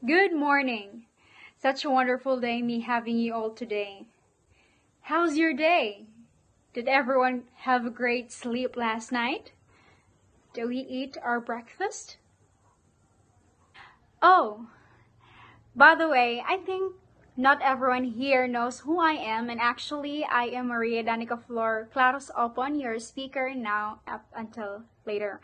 Good morning. Such a wonderful day me having you all today. How's your day? Did everyone have a great sleep last night? Did we eat our breakfast? Oh, by the way, I think not everyone here knows who I am, and actually I am Maria Danica Flor, Claros Opon, your speaker now up until later.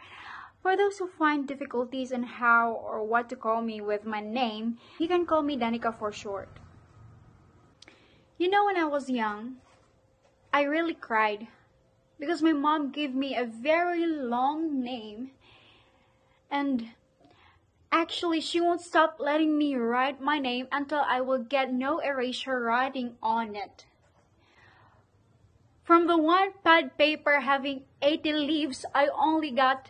For those who find difficulties in how or what to call me with my name, you can call me Danica for short. You know, when I was young, I really cried because my mom gave me a very long name, and actually she won't stop letting me write my name until I will get no erasure writing on it. From the one pad paper having 80 leaves, I only got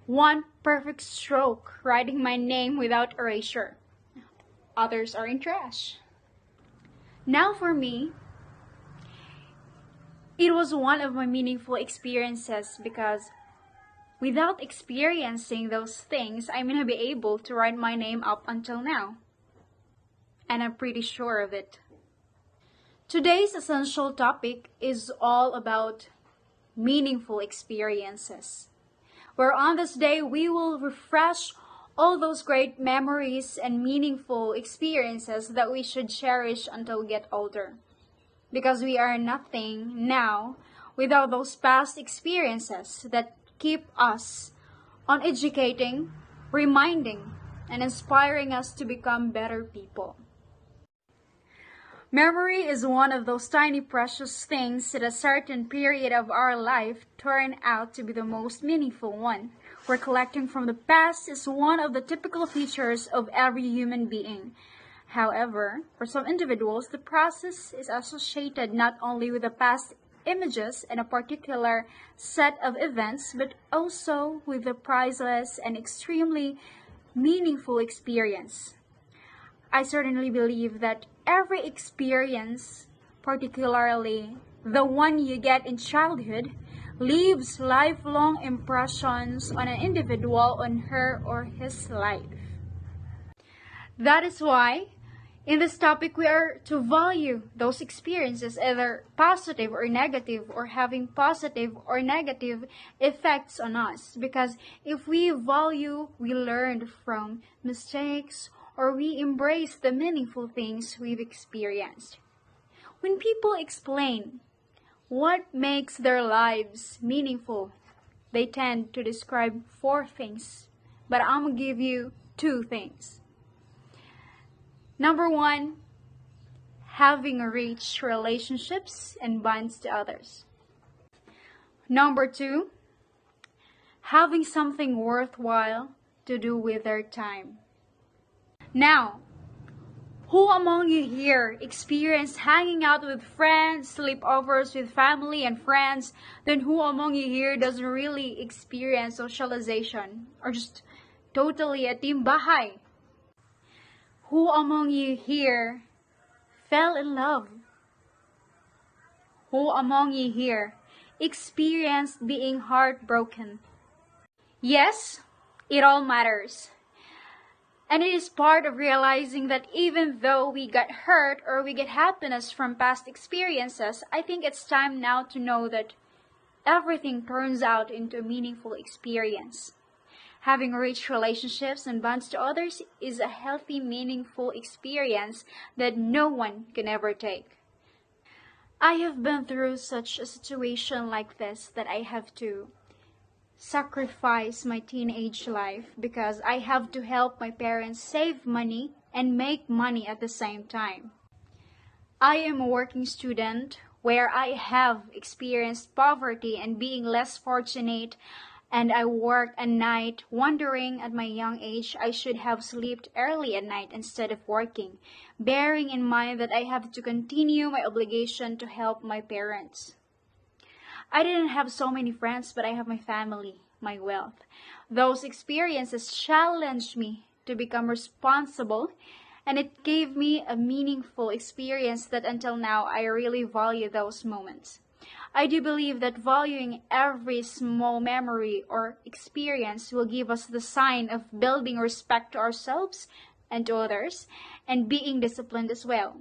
one perfect stroke writing my name without erasure. Others are in trash. Now for me, it was one of my meaningful experiences because without experiencing those things, I may not be able to write my name up until now. And I'm pretty sure of it. Today's essential topic is all about meaningful experiences, where on this day we will refresh all those great memories and meaningful experiences that we should cherish until we get older. Because we are nothing now without those past experiences that keep us on educating, reminding, and inspiring us to become better people. Memory is one of those tiny precious things that a certain period of our life turn out to be the most meaningful one. Recollecting from the past is one of the typical features of every human being. However, for some individuals, the process is associated not only with the past images and a particular set of events, but also with the priceless and extremely meaningful experience. I certainly believe that every experience, particularly the one you get in childhood, leaves lifelong impressions on an individual on her or his life. That is why in this topic, we are to value those experiences, either positive or negative, or having positive or negative effects on us. Because if we value, we learn from mistakes, or we embrace the meaningful things we've experienced. When people explain what makes their lives meaningful, they tend to describe 4 things, but I'm going to give you 2 things. Number 1, having rich relationships and bonds to others. Number 2, having something worthwhile to do with their time. Now, who among you here experienced hanging out with friends, sleepovers with family and friends? Then who among you here doesn't really experience socialization or just totally a team bahay? Who among you here fell in love? Who among you here experienced being heartbroken? Yes, it all matters. And it is part of realizing that even though we get hurt or we get happiness from past experiences, I think it's time now to know that everything turns out into a meaningful experience. Having rich relationships and bonds to others is a healthy, meaningful experience that no one can ever take. I have been through such a situation like this that I have to sacrifice my teenage life because I have to help my parents save money and make money at the same time. I am a working student where I have experienced poverty and being less fortunate, and I work at night wondering at my young age I should have slept early at night instead of working, bearing in mind that I have to continue my obligation to help my parents. I didn't have so many friends, but I have my family, my wealth. Those experiences challenged me to become responsible, and it gave me a meaningful experience that until now I really value those moments. I do believe that valuing every small memory or experience will give us the sign of building respect to ourselves and to others, and being disciplined as well.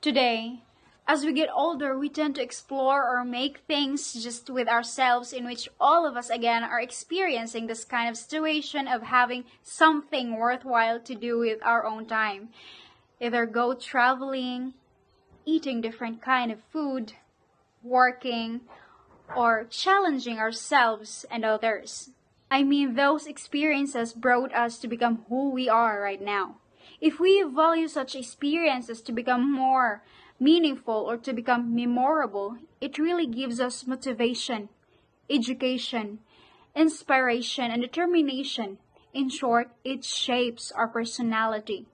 Today, as we get older, we tend to explore or make things just with ourselves, in which all of us again are experiencing this kind of situation of having something worthwhile to do with our own time. Either go traveling, eating different kind of food, working, or challenging ourselves and others. I mean, those experiences brought us to become who we are right now. If we value such experiences to become more meaningful or to become memorable, it really gives us motivation, education, inspiration, and determination. In short, it shapes our personality.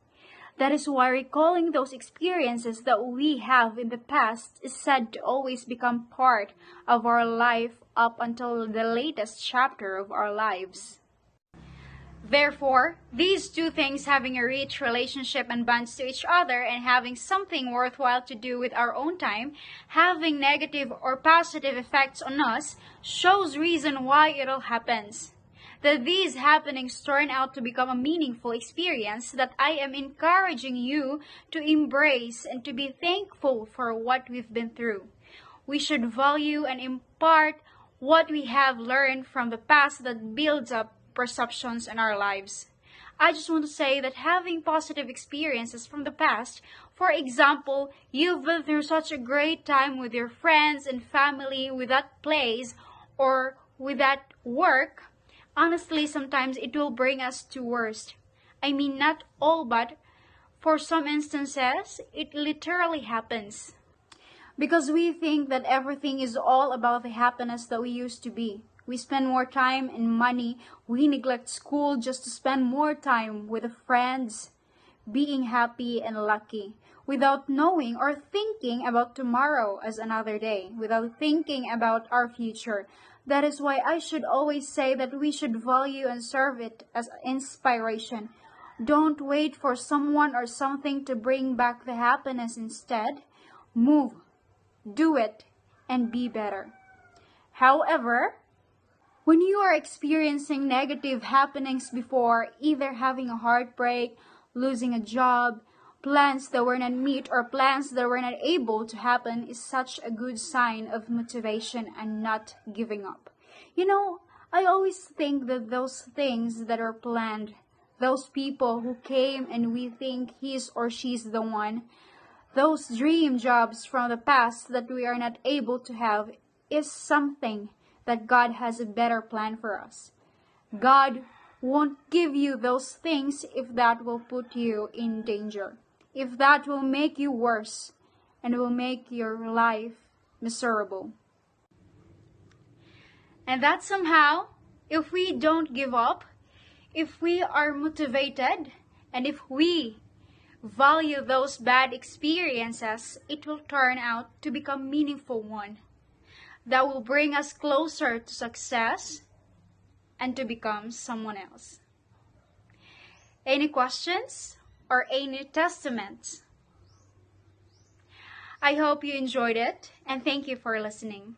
That is why recalling those experiences that we have in the past is said to always become part of our life up until the latest chapter of our lives. Therefore, these two things, having a rich relationship and bonds to each other and having something worthwhile to do with our own time, having negative or positive effects on us, shows reason why it all happens. That these happenings turn out to become a meaningful experience that I am encouraging you to embrace and to be thankful for what we've been through. We should value and impart what we have learned from the past that builds up perceptions in our lives. I just want to say that having positive experiences from the past, for example, you've been through such a great time with your friends and family, with that place, or with that work, honestly, sometimes it will bring us to worst. I mean, not all, but for some instances, it literally happens. Because we think that everything is all about the happiness that we used to be. We spend more time and money. We neglect school just to spend more time with the friends, being happy and lucky, without knowing or thinking about tomorrow as another day, without thinking about our future. That is why I should always say that we should value and serve it as inspiration. Don't wait for someone or something to bring back the happiness. Instead, move, do it, and be better. However, when you are experiencing negative happenings before, either having a heartbreak, losing a job, plans that were not met, or plans that were not able to happen, is such a good sign of motivation and not giving up. I always think that those things that are planned, those people who came and we think he's or she's the one, those dream jobs from the past that we are not able to have, is something that God has a better plan for us. God won't give you those things if that will put you in danger, if that will make you worse and will make your life miserable. And that somehow, if we don't give up, if we are motivated, and if we value those bad experiences, it will turn out to become meaningful one that will bring us closer to success and to become someone else. Any questions or any testaments? I hope you enjoyed it, and thank you for listening.